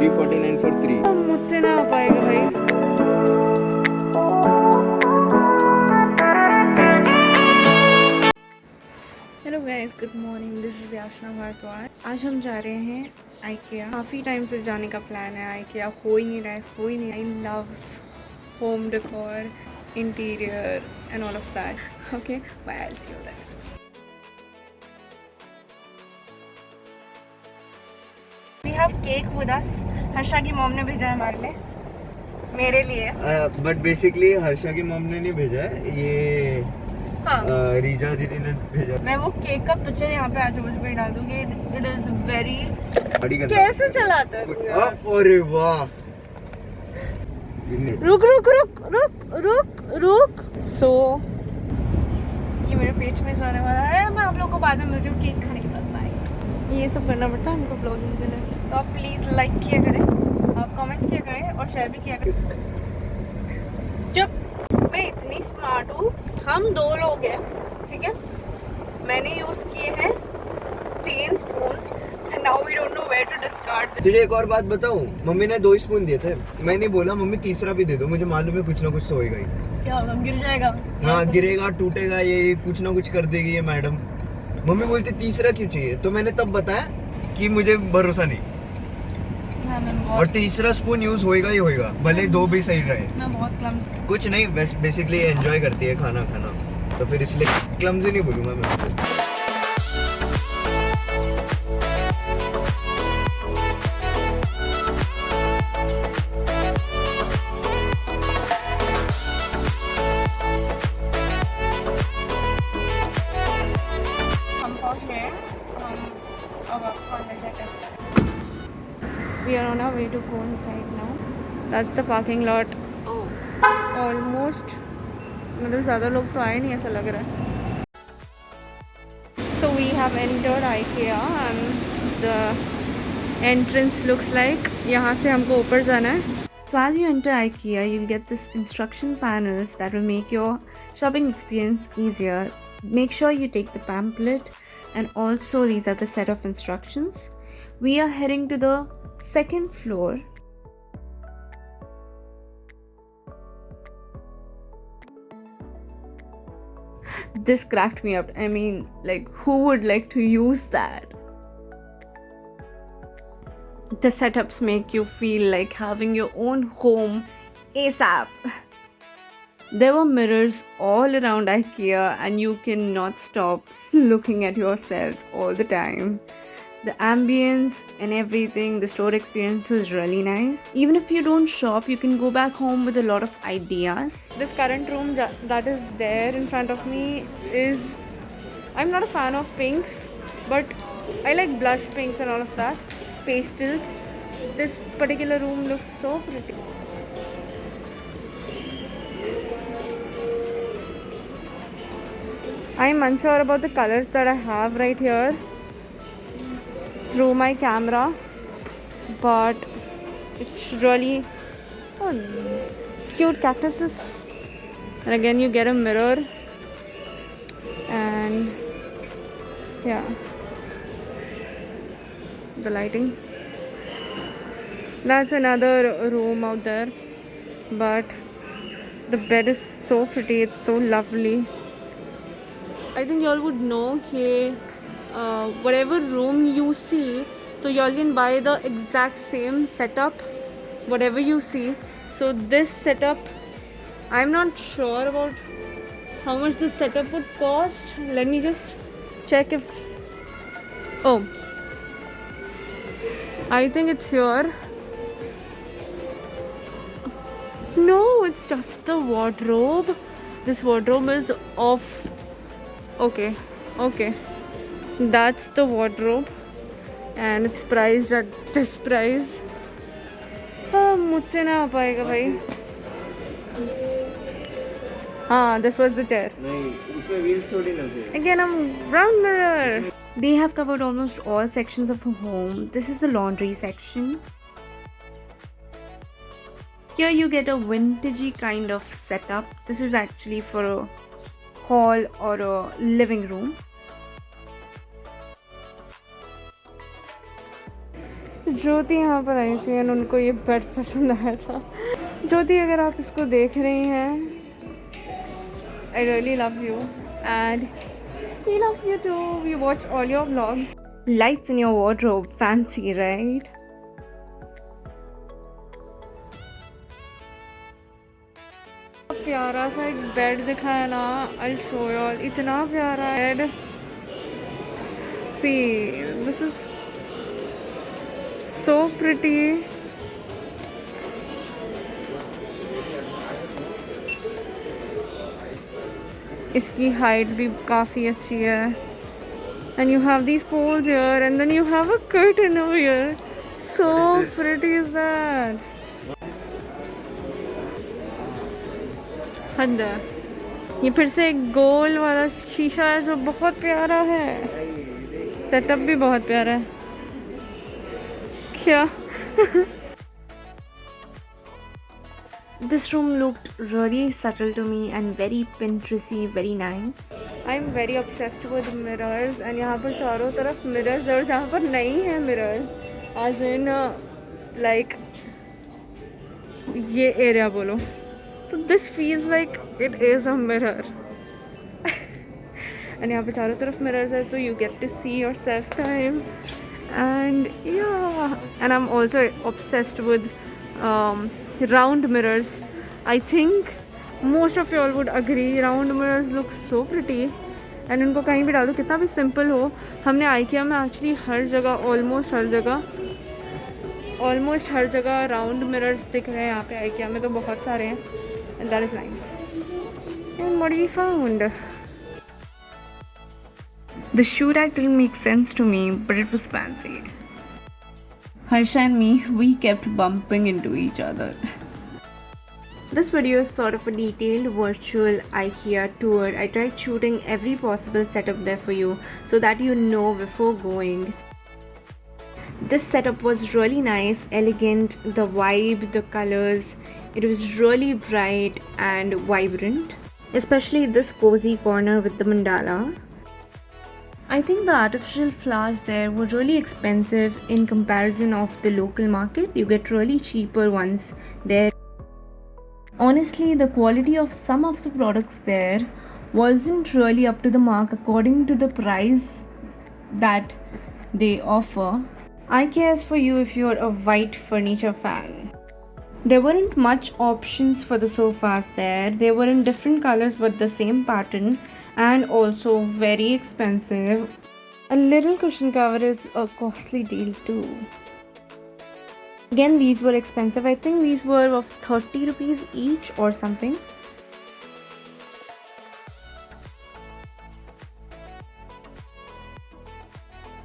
349 for 3. मुझसे ना हो पाएगा भाई. Hello guys, good morning. This is Yashna Bhardwaj. आज हम जा रहे हैं आइकिया. काफ़ी टाइम से जाने का प्लान है. आइकिया हो ही नहीं रहा है. I love home decor, interior and all of that. Okay, bye. I will see you there. We have cake with us. Harsha की मॉम ने भेजा है हमारे लिए, मेरे लिए. बट बेसिकली हर्षा की मॉम ने नहीं भेजा है, ये हाँ, रीजा दीदी ने भेजा. मैं वो केक का पिक्चर यहाँ पे आज मुझे भी डाल दूंगी. It is very. गाड़ी गंदा. कैसे चलाता है तू यार? अरे वाह. रुक रुक रुक रुक रुक रुक. सो ये मेरे पेट में सोने वाला है. मैं आप लोग को बाद में मिलती हूँ केक खाने के बाद. बाय. ये सब करना पड़ता है हमको ब्लॉगिंग के लिए. तो आप प्लीज़ लाइक किया करें, आप कमेंट किया करें और शेयर भी किया करें. जब मैं इतनी स्मार्ट हूँ, हम 2 लोग हैं, ठीक है. मैंने यूज़ किए हैं 3 spoons. Now we don't know where to discard. तुझे एक और बात बताऊं, मम्मी ने 2 स्पून दिए थे. मैंने बोला मम्मी तीसरा भी दे दो, मुझे मालूम है कुछ ना कुछ तो होएगा ही. क्या होगा? गिर जाएगा. हाँ, गिरेगा, टूटेगा, ये कुछ ना कुछ कर देगी ये मैडम. मम्मी बोलती तीसरा क्यों चाहिए, तो मैंने तब बताया कि मुझे भरोसा नहीं. हाँ, मैं और बहुत तीसरा स्पून यूज होएगा ही होएगा, भले 2 भी सही रहे. मैं बहुत क्लम्स. कुछ नहीं, बेसिकली एंजॉय करती है खाना खाना, तो फिर इसलिए क्लमज़ी नहीं बोलूँगा मैं. We are on our way to go inside now. That's the parking lot. Oh. Almost. मतलब ज़्यादा लोग तो आए नहीं ऐसा लग रहा है. So we have entered IKEA and the entrance looks like यहाँ से हमको ऊपर जाना है. So as you enter IKEA, you'll get this instruction panels that will make your shopping experience easier. Make sure you take the pamphlet, and also these are the set of instructions. We are heading to the 2nd floor. This cracked me up. I mean, like, who would like to use that? The setups make you feel like having your own home ASAP. There were mirrors all around IKEA, and you cannot stop looking at yourselves all the time. The ambience and everything, the store experience was really nice. Even if you don't shop, you can go back home with a lot of ideas. This current room that is there in front of me is... I'm not a fan of pinks, but I like blush pinks and all of that. Pastels. This particular room looks so pretty. I'm unsure about the colors that I have right here through my camera, but it's really cute cactuses. And again you get a mirror, and yeah, the lighting. That's another room out there, but the bed is so pretty. It's so lovely. I think y'all would know कि whatever room you see, so y'all can buy the exact same setup, whatever you see. So this setup, I'm not sure about how much this setup would cost. Let me just check if... Oh, I think it's here. No, it's just the wardrobe. This wardrobe is off. Okay. That's the wardrobe, and it's priced at this price. मुझसे ना हो पाएगा भाई. हाँ, this was the chair. नहीं, उसमें wheels थोड़ी ना थे. Again, I'm round mirror. They have covered almost all sections of a home. This is the laundry section. Here you get a vintagey kind of setup. This is actually for a hall or a living room. ज्योति यहाँ पर आई थी और उनको ये bed पसंद आया था. ज्योति, अगर आप इसको देख रही हैं, I really love you and he loves you too. We watch all your vlogs. Lights in your wardrobe, fancy, right? प्यारा सा एक बेड दिखाया ना. I'll show you all. इतना प्यारा bed. See, this is so pretty. इसकी height भी काफ़ी अच्छी है. And you have these poles here and then you have a curtain over here. So pretty is that. हद है. ये फिर से एक गोल वाला शीशा है जो बहुत प्यारा है. सेटअप भी बहुत प्यारा है. क्या? This room looked really subtle to me and very Pinteresty, very nice. I'm very obsessed with mirrors and यहाँ पर चारों तरफ mirrors और जहाँ पर नहीं है mirrors, as in like ये area बोलो, तो this feels like it is a mirror. and यहाँ पे चारों तरफ mirrors है, so you get to see yourself time. And yeah, and I'm also obsessed with round mirrors. I think most of you all would agree, round mirrors look so pretty. And उनको कहीं भी डाल दो, कितना भी simple हो. हमने IKEA में actually हर जगह, almost हर जगह round mirrors दिख रहे हैं. यहाँ पे IKEA में तो बहुत सारे हैं. And that is nice. And what we found? The shoe rack didn't make sense to me, but it was fancy. Harsha and me, we kept bumping into each other. This video is sort of a detailed virtual IKEA tour. I tried shooting every possible setup there for you so that you know before going. This setup was really nice, elegant, the vibe, the colors. It was really bright and vibrant. Especially this cozy corner with the mandala. I think the artificial flowers there were really expensive in comparison of the local market. You get really cheaper ones there. Honestly, the quality of some of the products there wasn't really up to the mark according to the price that they offer. IKEA is for you if you're a white furniture fan. There weren't much options for the sofas there. They were in different colors but the same pattern. And also very expensive. A little cushion cover is a costly deal too. Again, these were expensive. I think these were of 30 rupees each or something.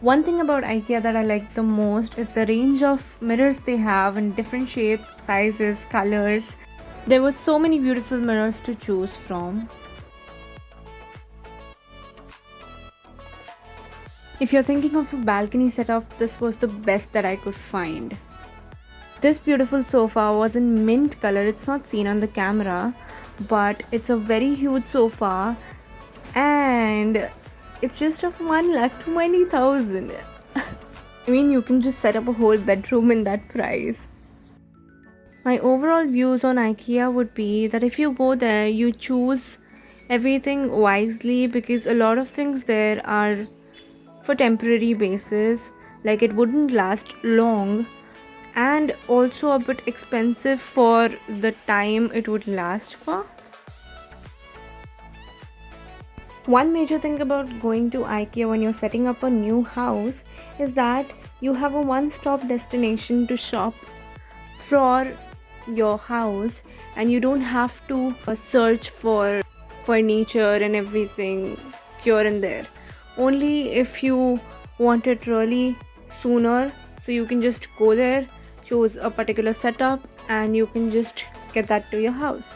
One thing about IKEA that I like the most is the range of mirrors they have in different shapes, sizes, colors. There were so many beautiful mirrors to choose from. If you're thinking of a balcony setup, this was the best that I could find. This beautiful sofa was in mint color. It's not seen on the camera, but it's a very huge sofa and it's just of 1,20,000. I mean, you can just set up a whole bedroom in that price. My overall views on IKEA would be that if you go there, you choose everything wisely because a lot of things there are for temporary basis, like it wouldn't last long and also a bit expensive for the time it would last for. One major thing about going to IKEA when you're setting up a new house is that you have a one-stop destination to shop for your house and you don't have to search for furniture and everything here and there. Only if you want it really sooner, so you can just go there, choose a particular setup and you can just get that to your house.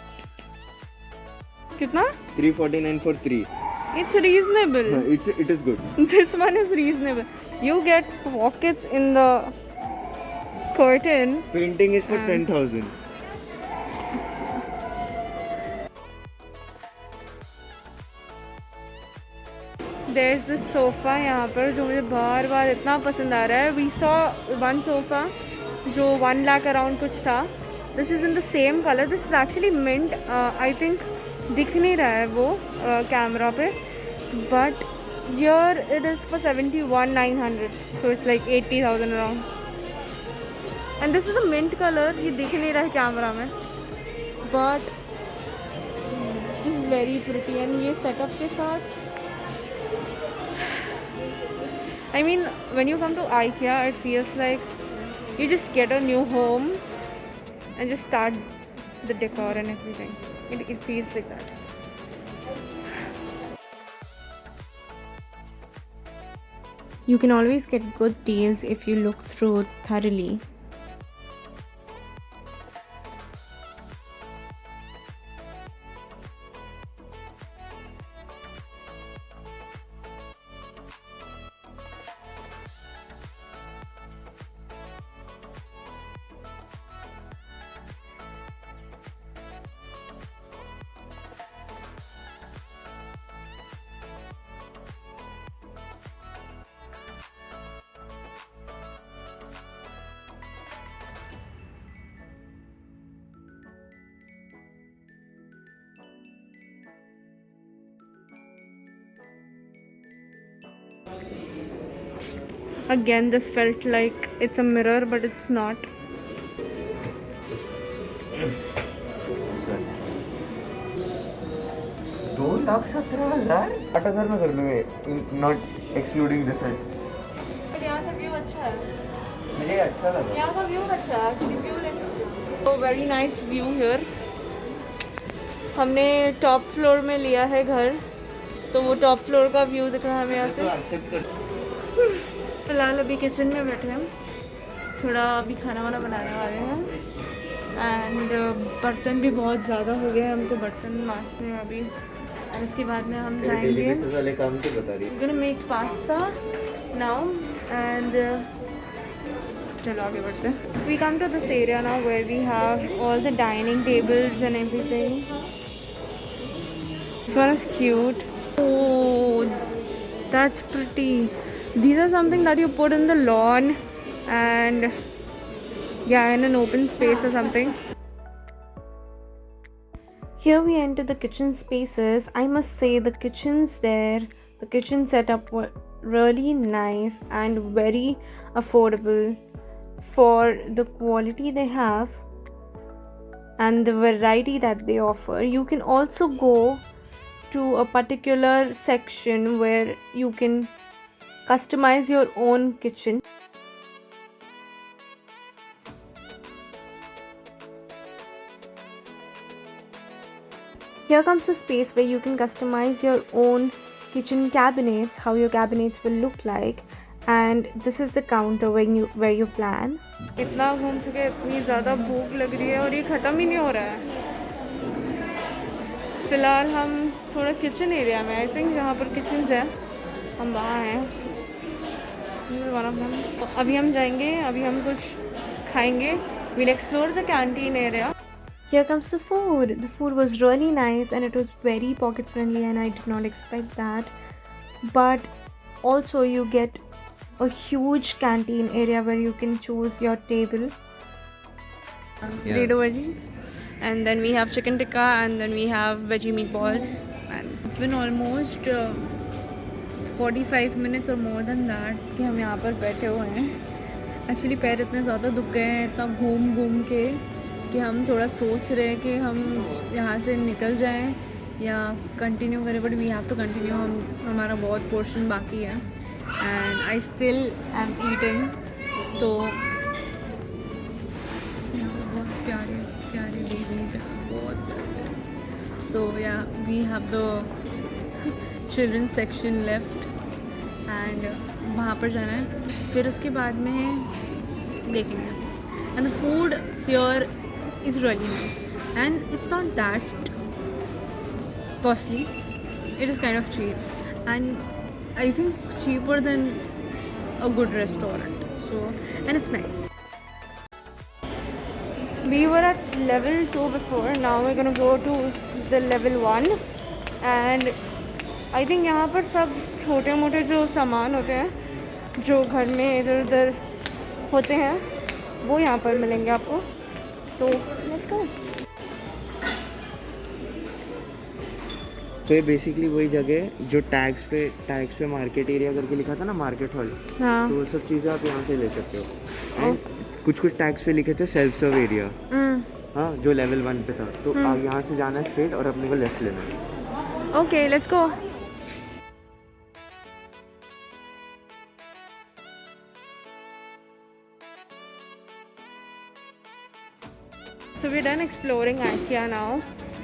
Kitna? 349 for 3. It's reasonable. It is good. This one is reasonable. You get pockets in the curtain. Printing is for 10,000. There is this sofa यहाँ पर जो मुझे बार बार इतना पसंद आ रहा है. We saw one sofa जो 1 lakh around कुछ था. This is in the same colour. This is actually mint. I think दिख नहीं रहा है वो कैमरा पे, but here it is for 71,900. So it's like 80,000 around. And this is a mint colour. ये दिख नहीं रहा है कैमरा में, but this is very pretty. एंड ये सेटअप के साथ, I mean, when you come to IKEA, it feels like you just get a new home and just start the decor and everything. It feels like that. You can always get good deals if you look through thoroughly. Again, this felt like it's a mirror, but it's not. दो लाख 17,000 8,000 में कर लूँगा, not excluding this side. यहाँ से view अच्छा है. मुझे अच्छा लगा. यहाँ का व्यू अच्छा है. व्यू तो वेरी नाइस व्यू हियर. हमने टॉप फ्लोर में लिया है घर, तो वो टॉप फ्लोर का व्यू दिख रहा है हमें यहाँ से. एक्सेप्ट कर. फिलहाल अभी किचन में बैठे हैं, थोड़ा अभी खाना वाना बनाने वाले हैं. एंड बर्तन भी बहुत ज़्यादा हो गए हैं, हमको बर्तन मांजने में अभी. एंड उसके बाद में हम जाएंगे वाले काम से बता रही. We're gonna make pasta now and चलो आगे बढ़ते हैं. We come to this area now where we have all the dining tables and everything. This one is cute. Oh, that's pretty. These are something that you put in the lawn and yeah, in an open space or something. Here we enter the kitchen spaces. I must say the kitchens there, the kitchen setup were really nice and very affordable for the quality they have and the variety that they offer. You can also go to a particular section where you can customize your own kitchen. Here comes the space where you can customize your own kitchen cabinets, how your cabinets will look like, and this is the counter where you plan. इतना घूम चुके, इतनी ज़्यादा भूख लग रही है और ये ख़त्म ही नहीं हो रहा है. फ़िलहाल हम थोड़ा किचन एरिया में, आई थिंक जहाँ पर किचन है हम वहाँ हैं. अभी हम जाएंगे, अभी हम कुछ खाएंगे. We'll explore the canteen area. Here comes the food. The food was really nice and it was very pocket friendly and I did not expect that. But also you get a huge canteen area where you can choose your table. Potato veggies. And then we have chicken tikka and then we have veggie meatballs. And it's been almost 45 minutes or more than that कि हम यहाँ पर बैठे हुए हैं. Actually पैर इतने ज़्यादा दुख गए हैं इतना घूम घूम के कि हम थोड़ा सोच रहे हैं कि हम यहाँ से निकल जाएं या कंटिन्यू करें. But we have to continue. हमारा बहुत पोर्शन बाकी है and I still am eating. तो बहुत प्यारे प्यारे बेबीज बहुत. So yeah we have the children section left and वहाँ पर जाना है. फिर उसके बाद में देखेंगे. And the food here is really nice and it's not that costly. It is kind of cheap and I think cheaper than a good restaurant. So and it's nice. We were at level 2 before. Now we're gonna go to the level 1 and I think यहाँ पर सब छोटे मोटे जो सामान होते हैं जो घर में इधर उधर होते हैं वो यहाँ पर मिलेंगे आपको, तो लेट्स गो। तो ये बेसिकली वही जगह है जो टैग्स पे मार्केट एरिया करके लिखा था ना, मार्केट हॉल। हाँ तो वो सब चीज़ें आप यहाँ से ले सकते हो। एंड कुछ टैग्स पे लिखे थे सेल्फ सर्व एरिया, हाँ, जो लेवल 1 पे था। तो आप यहाँ से जाना है स्ट्रेट और अपने को लेफ्ट लेना है। Okay let's go. So we're done exploring IKEA now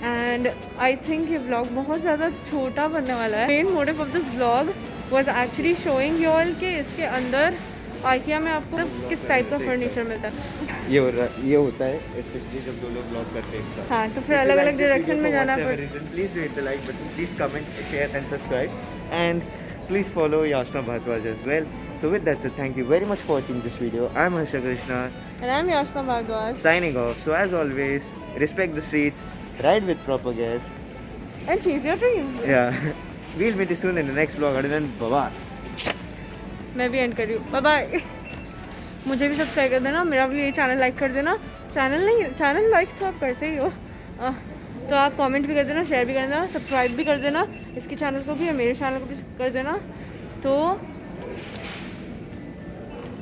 and I think ये vlog बहुत ज़्यादा छोटा बनने वाला है। Main motive of this vlog was actually showing you all कि इसके अंदर IKEA में आपको किस टाइप का फर्नीचर मिलता है। ये होता है स्पेशली जब 2 लोग ब्लॉग करते हैं। हाँ, तो फिर अलग अलग डायरेक्शन में जाना पड़ता है। Please hit the like button, please comment, share and subscribe, and please follow Yashna Bhardwaj as well. So with that said, thank you very much for watching this video. I'm Harsha Krishna. And I'm Yashna Bhardwaj. Signing off. So as always, respect the streets, ride with proper gas. And chase your dreams. Yeah. We'll meet you soon in the next vlog. Until then, bye-bye. मैं भी and कर रही हूँ, bye bye. मुझे भी subscribe कर देना, मेरा भी ये चैनल लाइक कर देना। चैनल लाइक तो आप करते ही हो, तो आप कमेंट भी कर देना, शेयर भी कर देना, सब्सक्राइब भी कर देना इसके चैनल को भी और मेरे चैनल को भी कर देना। तो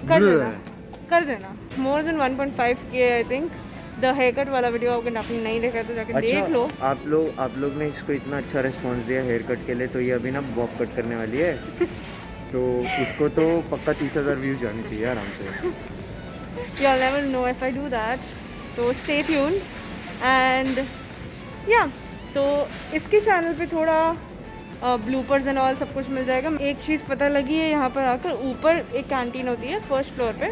कर देना more than 1.5K I think. The haircut वाला वीडियो आपने नहीं देखा तो जाके देख लो। आप लोग ने इसको इतना अच्छा रिस्पॉन्स दिया हेयर कट के लिए, तो ये अभी ना बॉब कट करने वाली है। तो उसको तो पक्का 30,000 व्यूज जानी चाहिए आराम से। You'll never know if I do that. तो stay tuned and yeah, तो इसके चैनल पे थोड़ा ब्लूपर्स एंड ऑल सब कुछ मिल जाएगा। एक चीज़ पता लगी है यहाँ पर आकर, ऊपर एक कैंटीन होती है फर्स्ट फ्लोर पे,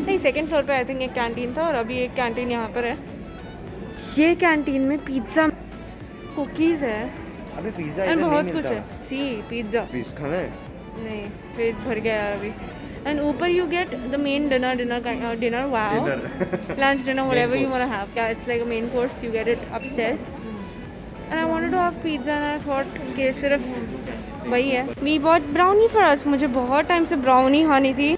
नहीं सेकंड फ्लोर पे आई थिंक एक कैंटीन था और अभी एक कैंटीन यहाँ पर है। ये कैंटीन में पिज़्ज़ा, कुकीज़ है, अबे पिज़्ज़ा एंड बहुत कुछ है। सी पिज़्ज़ा खाना है? नहीं, पेट भर गया यार अभी। एंड ऊपर you get the main dinner wow, lunch dinner whatever you wanna have, yeah, it's like a main course, you get it upstairs. And I wanted to have pizza and I thought कि सिर्फ वही है। मी bot brownie for us, मुझे बहुत time से brownie खानी थी।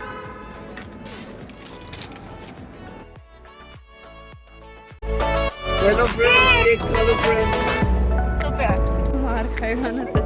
Hello friends, hello friends. तो प्यार मार खाएगा ना।